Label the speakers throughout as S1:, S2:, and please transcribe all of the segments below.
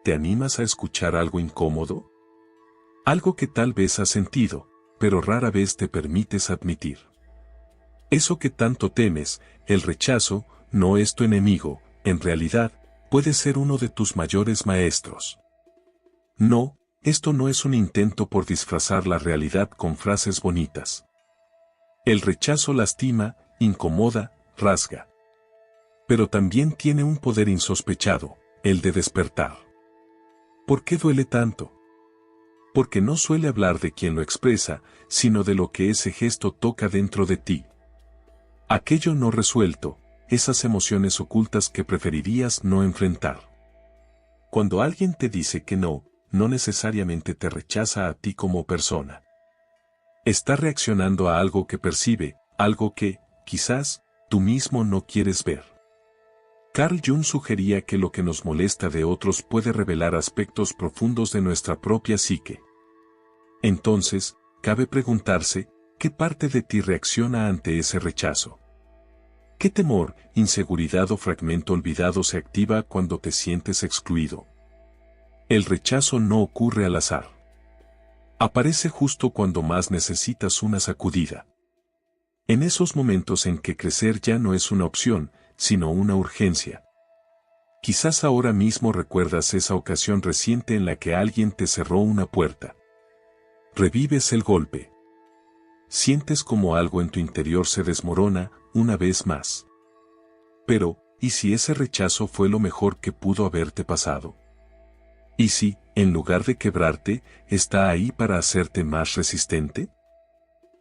S1: ¿te animas a escuchar algo incómodo? Algo que tal vez has sentido, pero rara vez te permites admitir. Eso que tanto temes, el rechazo, no es tu enemigo, en realidad, puede ser uno de tus mayores maestros. No, esto no es un intento por disfrazar la realidad con frases bonitas. El rechazo lastima, incomoda, rasga. Pero también tiene un poder insospechado, el de despertar. ¿Por qué duele tanto? Porque no suele hablar de quien lo expresa, sino de lo que ese gesto toca dentro de ti. Aquello no resuelto, esas emociones ocultas que preferirías no enfrentar. Cuando alguien te dice que no, no necesariamente te rechaza a ti como persona. Está reaccionando a algo que percibe, algo que, quizás, tú mismo no quieres ver. Carl Jung sugería que lo que nos molesta de otros puede revelar aspectos profundos de nuestra propia psique. Entonces, cabe preguntarse, ¿qué parte de ti reacciona ante ese rechazo? ¿Qué temor, inseguridad o fragmento olvidado se activa cuando te sientes excluido? El rechazo no ocurre al azar. Aparece justo cuando más necesitas una sacudida. En esos momentos en que crecer ya no es una opción, sino una urgencia. Quizás ahora mismo recuerdas esa ocasión reciente en la que alguien te cerró una puerta. Revives el golpe. Sientes como algo en tu interior se desmorona, una vez más. Pero, ¿y si ese rechazo fue lo mejor que pudo haberte pasado? ¿Y si, en lugar de quebrarte, está ahí para hacerte más resistente?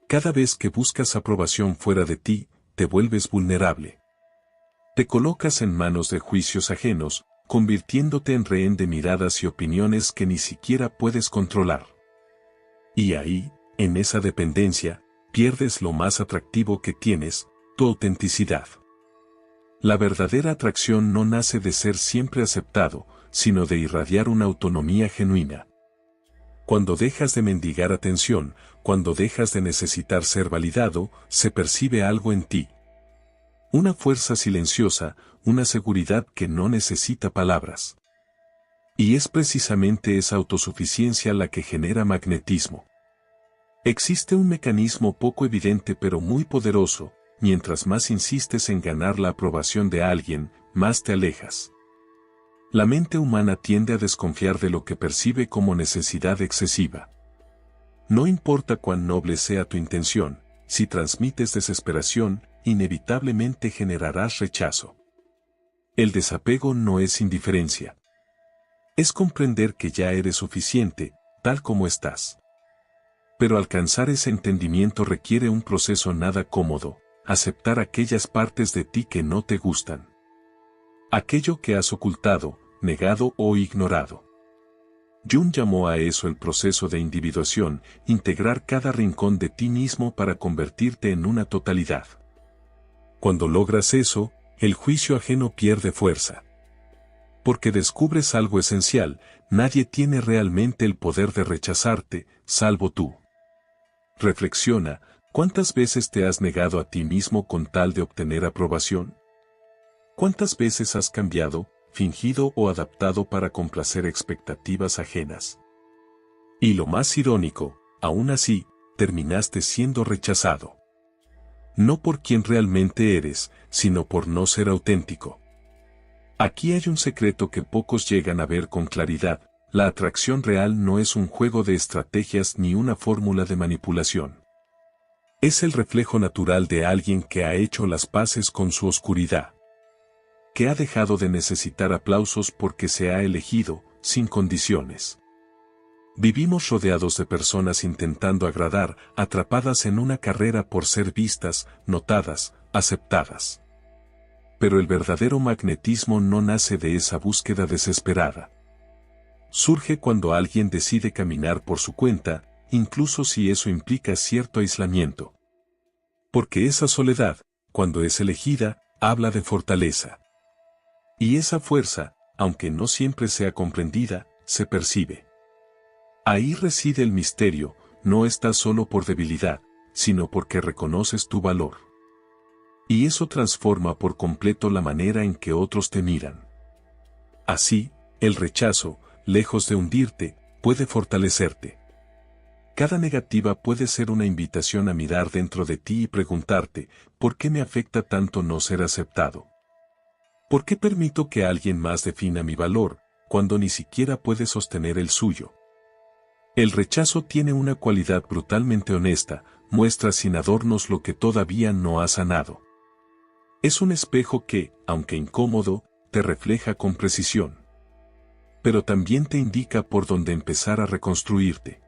S1: Cada vez que buscas aprobación fuera de ti, te vuelves vulnerable. Te colocas en manos de juicios ajenos, convirtiéndote en rehén de miradas y opiniones que ni siquiera puedes controlar. Y ahí, en esa dependencia, pierdes lo más atractivo que tienes, tu autenticidad. La verdadera atracción no nace de ser siempre aceptado, sino de irradiar una autonomía genuina. Cuando dejas de mendigar atención, cuando dejas de necesitar ser validado, se percibe algo en ti. Una fuerza silenciosa, una seguridad que no necesita palabras. Y es precisamente esa autosuficiencia la que genera magnetismo. Existe un mecanismo poco evidente pero muy poderoso, mientras más insistes en ganar la aprobación de alguien, más te alejas. La mente humana tiende a desconfiar de lo que percibe como necesidad excesiva. No importa cuán noble sea tu intención, si transmites desesperación, inevitablemente generarás rechazo. El desapego no es indiferencia. Es comprender que ya eres suficiente, tal como estás. Pero alcanzar ese entendimiento requiere un proceso nada cómodo, aceptar aquellas partes de ti que no te gustan. Aquello que has ocultado, negado o ignorado. Jung llamó a eso el proceso de individuación, integrar cada rincón de ti mismo para convertirte en una totalidad. Cuando logras eso, el juicio ajeno pierde fuerza. Porque descubres algo esencial, nadie tiene realmente el poder de rechazarte, salvo tú. Reflexiona, ¿cuántas veces te has negado a ti mismo con tal de obtener aprobación? ¿Cuántas veces has cambiado, fingido o adaptado para complacer expectativas ajenas? Y lo más irónico, aún así, terminaste siendo rechazado. No por quien realmente eres, sino por no ser auténtico. Aquí hay un secreto que pocos llegan a ver con claridad: la atracción real no es un juego de estrategias ni una fórmula de manipulación. Es el reflejo natural de alguien que ha hecho las paces con su oscuridad. Que ha dejado de necesitar aplausos porque se ha elegido, sin condiciones. Vivimos rodeados de personas intentando agradar, atrapadas en una carrera por ser vistas, notadas, aceptadas. Pero el verdadero magnetismo no nace de esa búsqueda desesperada. Surge cuando alguien decide caminar por su cuenta, incluso si eso implica cierto aislamiento. Porque esa soledad, cuando es elegida, habla de fortaleza. Y esa fuerza, aunque no siempre sea comprendida, se percibe. Ahí reside el misterio: no estás solo por debilidad, sino porque reconoces tu valor. Y eso transforma por completo la manera en que otros te miran. Así, el rechazo, lejos de hundirte, puede fortalecerte. Cada negativa puede ser una invitación a mirar dentro de ti y preguntarte, ¿por qué me afecta tanto no ser aceptado? ¿Por qué permito que alguien más defina mi valor, cuando ni siquiera puede sostener el suyo? El rechazo tiene una cualidad brutalmente honesta, muestra sin adornos lo que todavía no ha sanado. Es un espejo que, aunque incómodo, te refleja con precisión. Pero también te indica por dónde empezar a reconstruirte.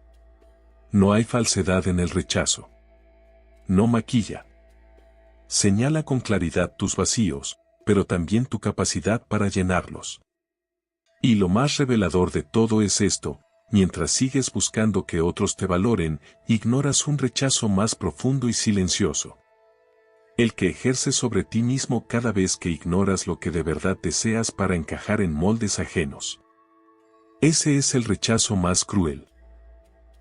S1: No hay falsedad en el rechazo. No maquilla. Señala con claridad tus vacíos, pero también tu capacidad para llenarlos. Y lo más revelador de todo es esto: mientras sigues buscando que otros te valoren, ignoras un rechazo más profundo y silencioso. El que ejerces sobre ti mismo cada vez que ignoras lo que de verdad deseas para encajar en moldes ajenos. Ese es el rechazo más cruel.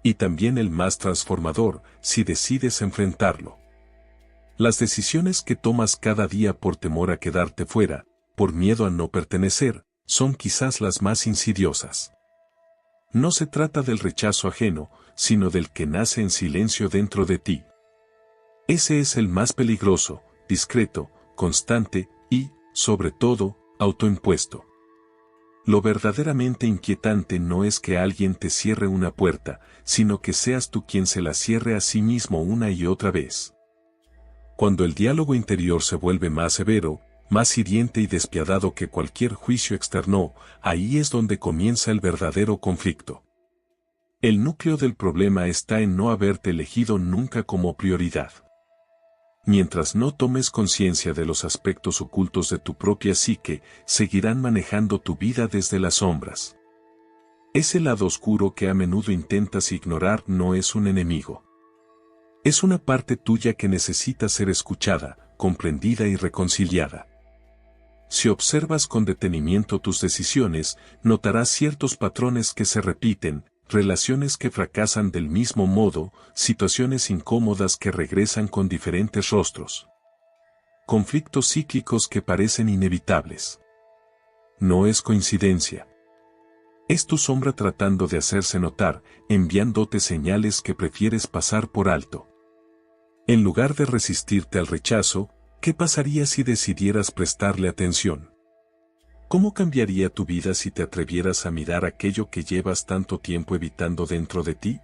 S1: Y también el más transformador, si decides enfrentarlo. Las decisiones que tomas cada día por temor a quedarte fuera, por miedo a no pertenecer, son quizás las más insidiosas. No se trata del rechazo ajeno, sino del que nace en silencio dentro de ti. Ese es el más peligroso, discreto, constante y, sobre todo, autoimpuesto. Lo verdaderamente inquietante no es que alguien te cierre una puerta, sino que seas tú quien se la cierre a sí mismo una y otra vez. Cuando el diálogo interior se vuelve más severo, más hiriente y despiadado que cualquier juicio externo, ahí es donde comienza el verdadero conflicto. El núcleo del problema está en no haberte elegido nunca como prioridad. Mientras no tomes conciencia de los aspectos ocultos de tu propia psique, seguirán manejando tu vida desde las sombras. Ese lado oscuro que a menudo intentas ignorar no es un enemigo. Es una parte tuya que necesita ser escuchada, comprendida y reconciliada. Si observas con detenimiento tus decisiones, notarás ciertos patrones que se repiten, relaciones que fracasan del mismo modo, situaciones incómodas que regresan con diferentes rostros. Conflictos cíclicos que parecen inevitables. No es coincidencia. Es tu sombra tratando de hacerse notar, enviándote señales que prefieres pasar por alto. En lugar de resistirte al rechazo, ¿qué pasaría si decidieras prestarle atención? ¿Cómo cambiaría tu vida si te atrevieras a mirar aquello que llevas tanto tiempo evitando dentro de ti?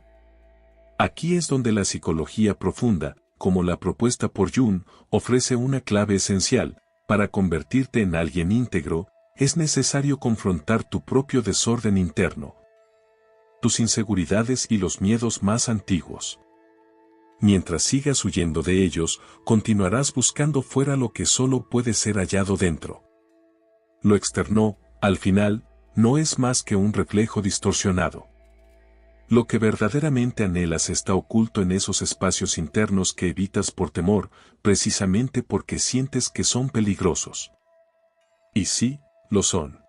S1: Aquí es donde la psicología profunda, como la propuesta por Jung, ofrece una clave esencial. Para convertirte en alguien íntegro, es necesario confrontar tu propio desorden interno, tus inseguridades y los miedos más antiguos. Mientras sigas huyendo de ellos, continuarás buscando fuera lo que solo puede ser hallado dentro. Lo externo, al final, no es más que un reflejo distorsionado. Lo que verdaderamente anhelas está oculto en esos espacios internos que evitas por temor, precisamente porque sientes que son peligrosos. Y sí, lo son.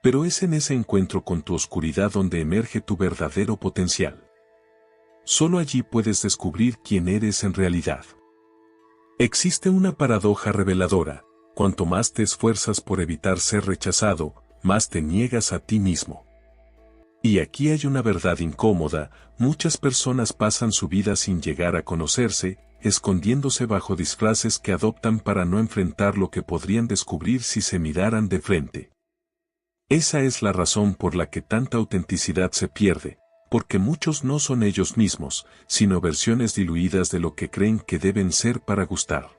S1: Pero es en ese encuentro con tu oscuridad donde emerge tu verdadero potencial. Solo allí puedes descubrir quién eres en realidad. Existe una paradoja reveladora: cuanto más te esfuerzas por evitar ser rechazado, más te niegas a ti mismo. Y aquí hay una verdad incómoda: muchas personas pasan su vida sin llegar a conocerse, escondiéndose bajo disfraces que adoptan para no enfrentar lo que podrían descubrir si se miraran de frente. Esa es la razón por la que tanta autenticidad se pierde, porque muchos no son ellos mismos, sino versiones diluidas de lo que creen que deben ser para gustar.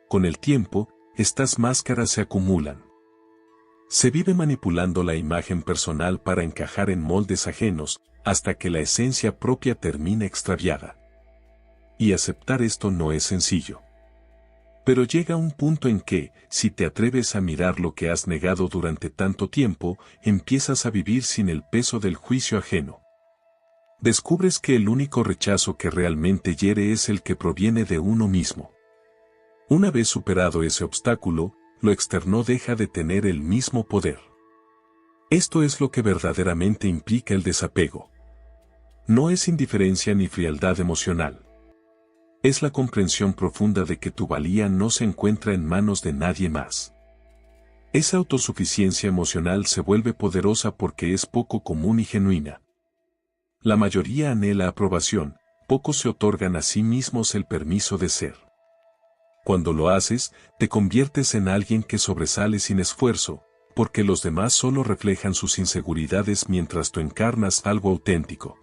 S1: Con el tiempo, estas máscaras se acumulan. Se vive manipulando la imagen personal para encajar en moldes ajenos, hasta que la esencia propia termina extraviada. Y aceptar esto no es sencillo. Pero llega un punto en que, si te atreves a mirar lo que has negado durante tanto tiempo, empiezas a vivir sin el peso del juicio ajeno. Descubres que el único rechazo que realmente hiere es el que proviene de uno mismo. Una vez superado ese obstáculo, lo externo deja de tener el mismo poder. Esto es lo que verdaderamente implica el desapego. No es indiferencia ni frialdad emocional. Es la comprensión profunda de que tu valía no se encuentra en manos de nadie más. Esa autosuficiencia emocional se vuelve poderosa porque es poco común y genuina. La mayoría anhela aprobación, pocos se otorgan a sí mismos el permiso de ser. Cuando lo haces, te conviertes en alguien que sobresale sin esfuerzo, porque los demás solo reflejan sus inseguridades mientras tú encarnas algo auténtico.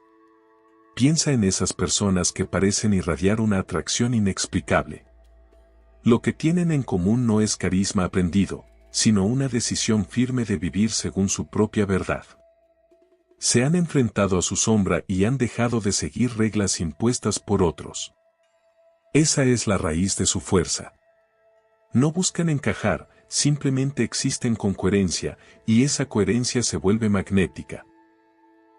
S1: Piensa en esas personas que parecen irradiar una atracción inexplicable. Lo que tienen en común no es carisma aprendido, sino una decisión firme de vivir según su propia verdad. Se han enfrentado a su sombra y han dejado de seguir reglas impuestas por otros. Esa es la raíz de su fuerza. No buscan encajar, simplemente existen con coherencia, y esa coherencia se vuelve magnética.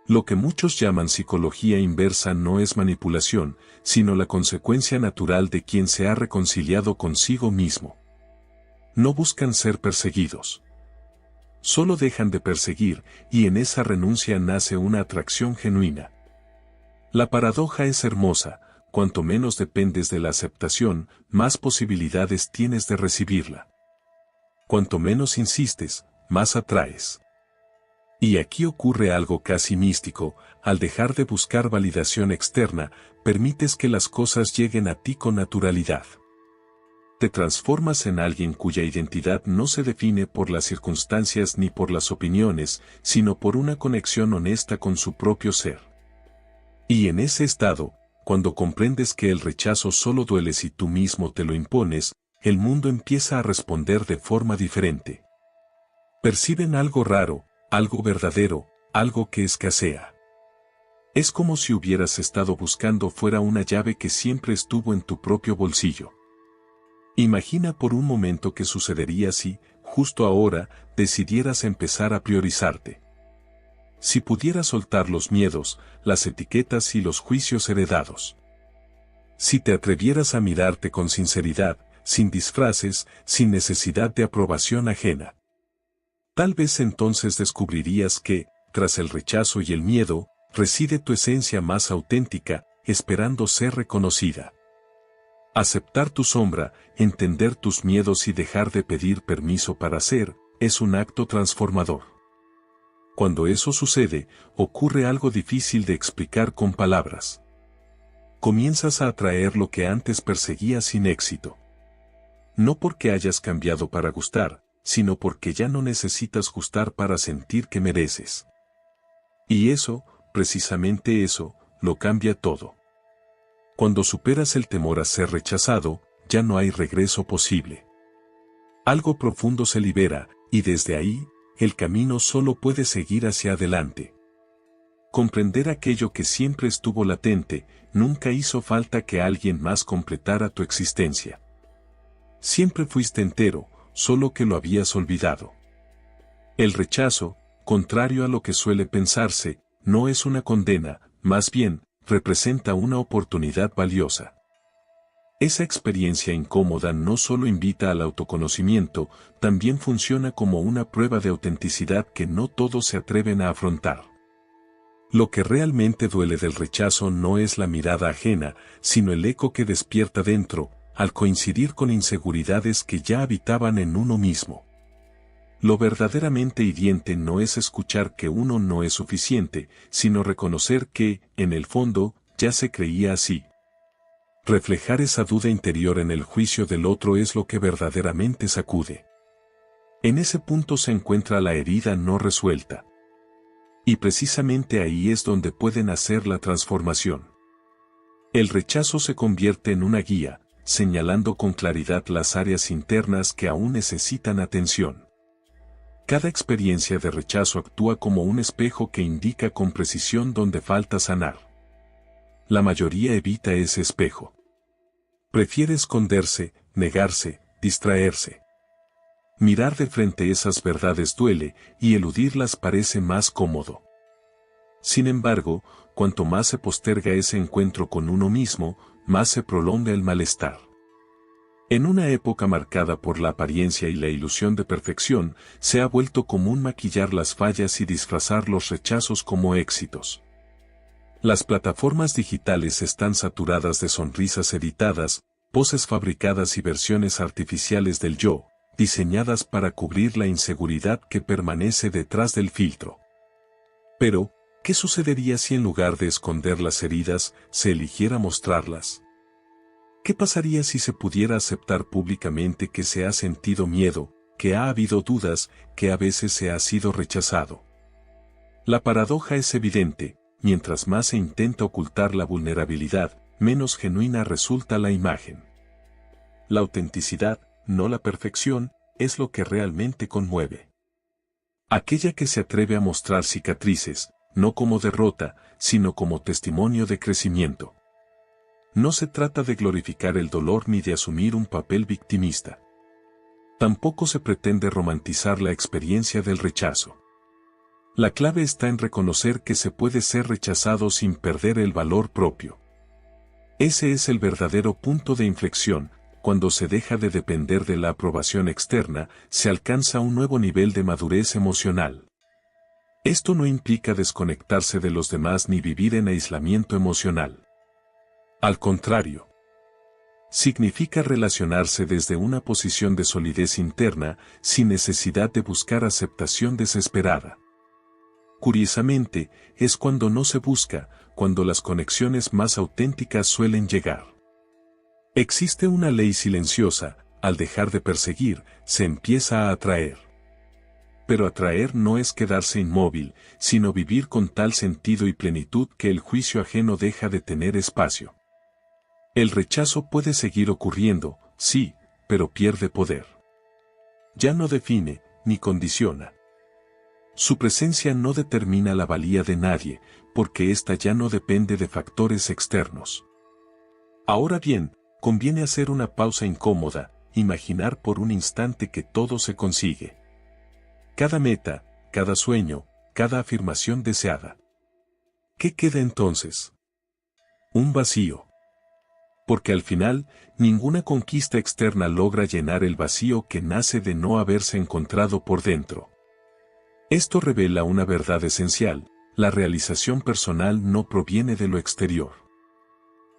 S1: Lo que muchos llaman psicología inversa no es manipulación, sino la consecuencia natural de quien se ha reconciliado consigo mismo. No buscan ser perseguidos. Solo dejan de perseguir, y en esa renuncia nace una atracción genuina. La paradoja es hermosa, cuanto menos dependes de la aceptación, más posibilidades tienes de recibirla. Cuanto menos insistes, más atraes. Y aquí ocurre algo casi místico, al dejar de buscar validación externa, permites que las cosas lleguen a ti con naturalidad. Te transformas en alguien cuya identidad no se define por las circunstancias ni por las opiniones, sino por una conexión honesta con su propio ser. Y en ese estado, cuando comprendes que el rechazo solo duele si tú mismo te lo impones, el mundo empieza a responder de forma diferente. Perciben algo raro, algo verdadero, algo que escasea. Es como si hubieras estado buscando fuera una llave que siempre estuvo en tu propio bolsillo. Imagina por un momento qué sucedería si, justo ahora, decidieras empezar a priorizarte. Si pudieras soltar los miedos, las etiquetas y los juicios heredados. Si te atrevieras a mirarte con sinceridad, sin disfraces, sin necesidad de aprobación ajena. Tal vez entonces descubrirías que, tras el rechazo y el miedo, reside tu esencia más auténtica, esperando ser reconocida. Aceptar tu sombra, entender tus miedos y dejar de pedir permiso para ser, es un acto transformador. Cuando eso sucede, ocurre algo difícil de explicar con palabras. Comienzas a atraer lo que antes perseguías sin éxito. No porque hayas cambiado para gustar, sino porque ya no necesitas gustar para sentir que mereces. Y eso, precisamente eso, lo cambia todo. Cuando superas el temor a ser rechazado, ya no hay regreso posible. Algo profundo se libera, y desde ahí, el camino solo puede seguir hacia adelante. Comprender aquello que siempre estuvo latente, nunca hizo falta que alguien más completara tu existencia. Siempre fuiste entero, solo que lo habías olvidado. El rechazo, contrario a lo que suele pensarse, no es una condena, más bien, representa una oportunidad valiosa. Esa experiencia incómoda no solo invita al autoconocimiento, también funciona como una prueba de autenticidad que no todos se atreven a afrontar. Lo que realmente duele del rechazo no es la mirada ajena, sino el eco que despierta dentro, al coincidir con inseguridades que ya habitaban en uno mismo. Lo verdaderamente hiriente no es escuchar que uno no es suficiente, sino reconocer que, en el fondo, ya se creía así. Reflejar esa duda interior en el juicio del otro es lo que verdaderamente sacude. En ese punto se encuentra la herida no resuelta. Y precisamente ahí es donde puede nacer la transformación. El rechazo se convierte en una guía, señalando con claridad las áreas internas que aún necesitan atención. Cada experiencia de rechazo actúa como un espejo que indica con precisión dónde falta sanar. La mayoría evita ese espejo. Prefiere esconderse, negarse, distraerse. Mirar de frente esas verdades duele, y eludirlas parece más cómodo. Sin embargo, cuanto más se posterga ese encuentro con uno mismo, más se prolonga el malestar. En una época marcada por la apariencia y la ilusión de perfección, se ha vuelto común maquillar las fallas y disfrazar los rechazos como éxitos. Las plataformas digitales están saturadas de sonrisas editadas, poses fabricadas y versiones artificiales del yo, diseñadas para cubrir la inseguridad que permanece detrás del filtro. Pero, ¿qué sucedería si en lugar de esconder las heridas, se eligiera mostrarlas? ¿Qué pasaría si se pudiera aceptar públicamente que se ha sentido miedo, que ha habido dudas, que a veces se ha sido rechazado? La paradoja es evidente: mientras más se intenta ocultar la vulnerabilidad, menos genuina resulta la imagen. La autenticidad, no la perfección, es lo que realmente conmueve. Aquella que se atreve a mostrar cicatrices, no como derrota, sino como testimonio de crecimiento. No se trata de glorificar el dolor ni de asumir un papel victimista. Tampoco se pretende romantizar la experiencia del rechazo. La clave está en reconocer que se puede ser rechazado sin perder el valor propio. Ese es el verdadero punto de inflexión. Cuando se deja de depender de la aprobación externa, se alcanza un nuevo nivel de madurez emocional. Esto no implica desconectarse de los demás ni vivir en aislamiento emocional. Al contrario, significa relacionarse desde una posición de solidez interna, sin necesidad de buscar aceptación desesperada. Curiosamente, es cuando no se busca, cuando las conexiones más auténticas suelen llegar. Existe una ley silenciosa: al dejar de perseguir, se empieza a atraer. Pero atraer no es quedarse inmóvil, sino vivir con tal sentido y plenitud que el juicio ajeno deja de tener espacio. El rechazo puede seguir ocurriendo, sí, pero pierde poder. Ya no define, ni condiciona. Su presencia no determina la valía de nadie, porque ésta ya no depende de factores externos. Ahora bien, conviene hacer una pausa incómoda, imaginar por un instante que todo se consigue. Cada meta, cada sueño, cada afirmación deseada. ¿Qué queda entonces? Un vacío. Porque al final, ninguna conquista externa logra llenar el vacío que nace de no haberse encontrado por dentro. Esto revela una verdad esencial: la realización personal no proviene de lo exterior.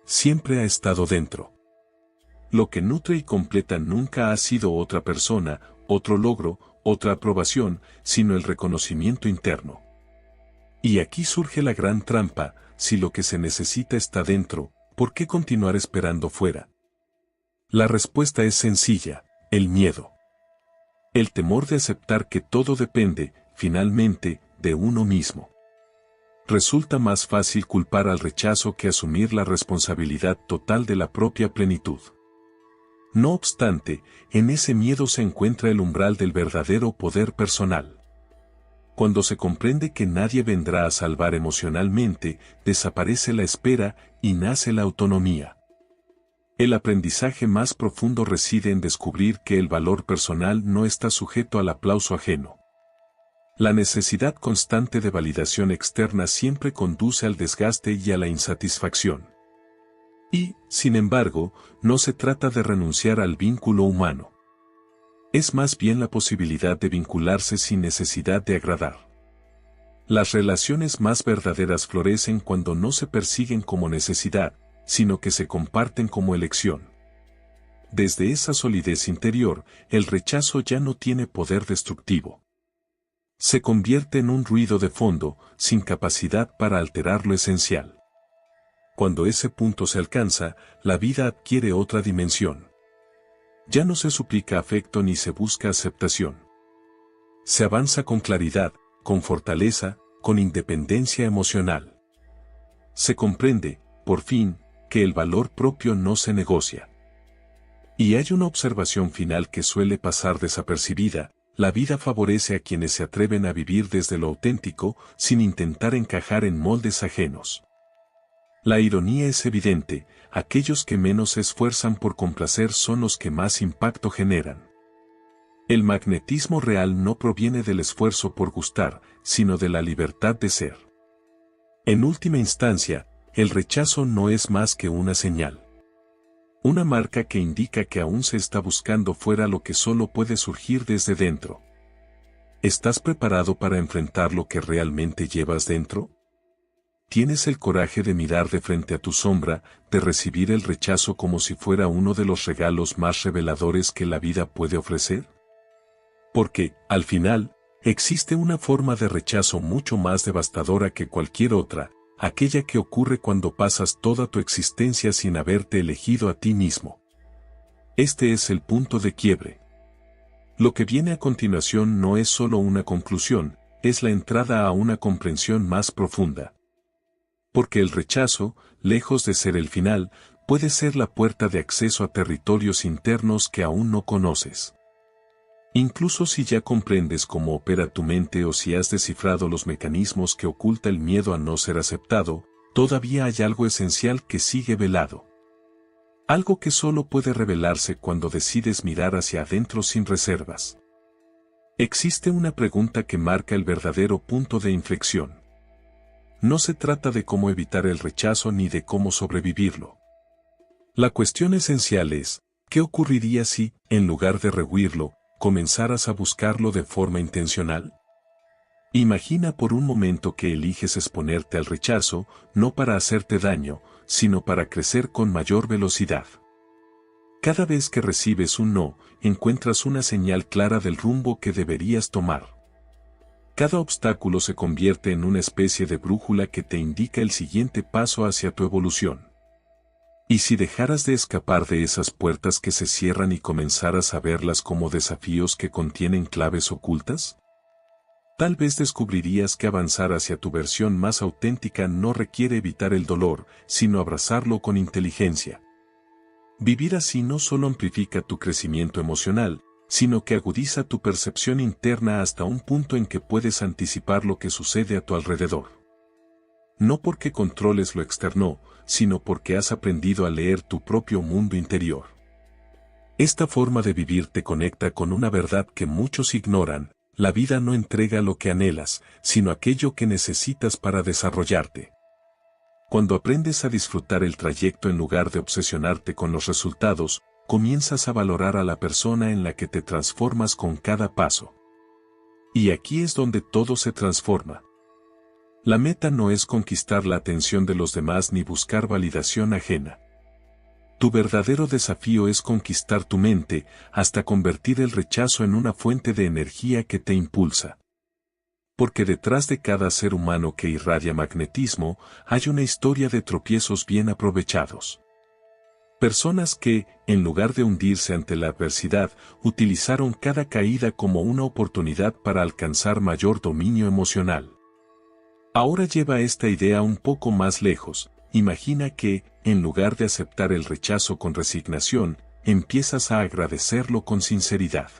S1: Siempre ha estado dentro. Lo que nutre y completa nunca ha sido otra persona, otro logro, otra aprobación, sino el reconocimiento interno. Y aquí surge la gran trampa: si lo que se necesita está dentro, ¿por qué continuar esperando fuera? La respuesta es sencilla: el miedo. El temor de aceptar que todo depende, finalmente, de uno mismo. Resulta más fácil culpar al rechazo que asumir la responsabilidad total de la propia plenitud. No obstante, en ese miedo se encuentra el umbral del verdadero poder personal. Cuando se comprende que nadie vendrá a salvar emocionalmente, desaparece la espera y nace la autonomía. El aprendizaje más profundo reside en descubrir que el valor personal no está sujeto al aplauso ajeno. La necesidad constante de validación externa siempre conduce al desgaste y a la insatisfacción. Y, sin embargo, no se trata de renunciar al vínculo humano. Es más bien la posibilidad de vincularse sin necesidad de agradar. Las relaciones más verdaderas florecen cuando no se persiguen como necesidad, sino que se comparten como elección. Desde esa solidez interior, el rechazo ya no tiene poder destructivo. Se convierte en un ruido de fondo, sin capacidad para alterar lo esencial. Cuando ese punto se alcanza, la vida adquiere otra dimensión. Ya no se suplica afecto ni se busca aceptación. Se avanza con claridad, con fortaleza, con independencia emocional. Se comprende, por fin, que el valor propio no se negocia. Y hay una observación final que suele pasar desapercibida: la vida favorece a quienes se atreven a vivir desde lo auténtico, sin intentar encajar en moldes ajenos. La ironía es evidente: aquellos que menos se esfuerzan por complacer son los que más impacto generan. El magnetismo real no proviene del esfuerzo por gustar, sino de la libertad de ser. En última instancia, el rechazo no es más que una señal. Una marca que indica que aún se está buscando fuera lo que solo puede surgir desde dentro. ¿Estás preparado para enfrentar lo que realmente llevas dentro? ¿Tienes el coraje de mirar de frente a tu sombra, de recibir el rechazo como si fuera uno de los regalos más reveladores que la vida puede ofrecer? Porque, al final, existe una forma de rechazo mucho más devastadora que cualquier otra, aquella que ocurre cuando pasas toda tu existencia sin haberte elegido a ti mismo. Este es el punto de quiebre. Lo que viene a continuación no es solo una conclusión, es la entrada a una comprensión más profunda. Porque el rechazo, lejos de ser el final, puede ser la puerta de acceso a territorios internos que aún no conoces. Incluso si ya comprendes cómo opera tu mente o si has descifrado los mecanismos que oculta el miedo a no ser aceptado, todavía hay algo esencial que sigue velado. Algo que solo puede revelarse cuando decides mirar hacia adentro sin reservas. Existe una pregunta que marca el verdadero punto de inflexión. No se trata de cómo evitar el rechazo ni de cómo sobrevivirlo. La cuestión esencial es, ¿qué ocurriría si, en lugar de rehuirlo, comenzaras a buscarlo de forma intencional? Imagina por un momento que eliges exponerte al rechazo, no para hacerte daño, sino para crecer con mayor velocidad. Cada vez que recibes un no, encuentras una señal clara del rumbo que deberías tomar. Cada obstáculo se convierte en una especie de brújula que te indica el siguiente paso hacia tu evolución. ¿Y si dejaras de escapar de esas puertas que se cierran y comenzaras a verlas como desafíos que contienen claves ocultas? Tal vez descubrirías que avanzar hacia tu versión más auténtica no requiere evitar el dolor, sino abrazarlo con inteligencia. Vivir así no solo amplifica tu crecimiento emocional, sino que agudiza tu percepción interna hasta un punto en que puedes anticipar lo que sucede a tu alrededor. No porque controles lo externo, sino porque has aprendido a leer tu propio mundo interior. Esta forma de vivir te conecta con una verdad que muchos ignoran: la vida no entrega lo que anhelas, sino aquello que necesitas para desarrollarte. Cuando aprendes a disfrutar el trayecto en lugar de obsesionarte con los resultados, comienzas a valorar a la persona en la que te transformas con cada paso. Y aquí es donde todo se transforma. La meta no es conquistar la atención de los demás ni buscar validación ajena. Tu verdadero desafío es conquistar tu mente, hasta convertir el rechazo en una fuente de energía que te impulsa. Porque detrás de cada ser humano que irradia magnetismo, hay una historia de tropiezos bien aprovechados. Personas que, en lugar de hundirse ante la adversidad, utilizaron cada caída como una oportunidad para alcanzar mayor dominio emocional. Ahora lleva esta idea un poco más lejos. Imagina que, en lugar de aceptar el rechazo con resignación, empiezas a agradecerlo con sinceridad.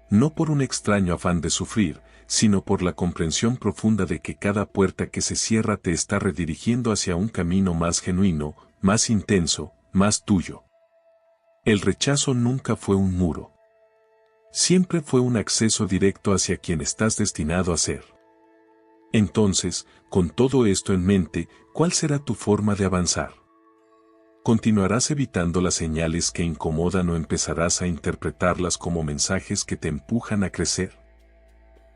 S1: No por un extraño afán de sufrir, sino por la comprensión profunda de que cada puerta que se cierra te está redirigiendo hacia un camino más genuino, más intenso, más tuyo. El rechazo nunca fue un muro. Siempre fue un acceso directo hacia quien estás destinado a ser. Entonces, con todo esto en mente, ¿cuál será tu forma de avanzar? ¿Continuarás evitando las señales que incomodan o empezarás a interpretarlas como mensajes que te empujan a crecer?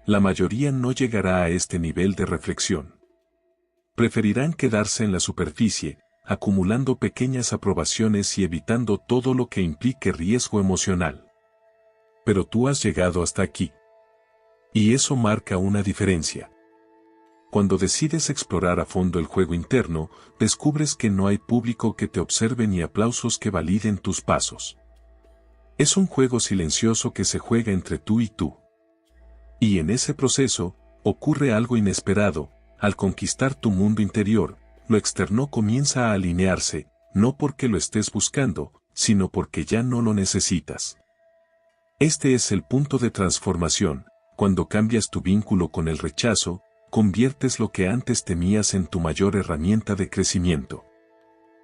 S1: La mayoría no llegará a este nivel de reflexión. Preferirán quedarse en la superficie, acumulando pequeñas aprobaciones y evitando todo lo que implique riesgo emocional. Pero tú has llegado hasta aquí. Y eso marca una diferencia. Cuando decides explorar a fondo el juego interno, descubres que no hay público que te observe ni aplausos que validen tus pasos. Es un juego silencioso que se juega entre tú y tú. Y en ese proceso, ocurre algo inesperado: al conquistar tu mundo interior, lo externo comienza a alinearse, no porque lo estés buscando, sino porque ya no lo necesitas. Este es el punto de transformación: cuando cambias tu vínculo con el rechazo, conviertes lo que antes temías en tu mayor herramienta de crecimiento.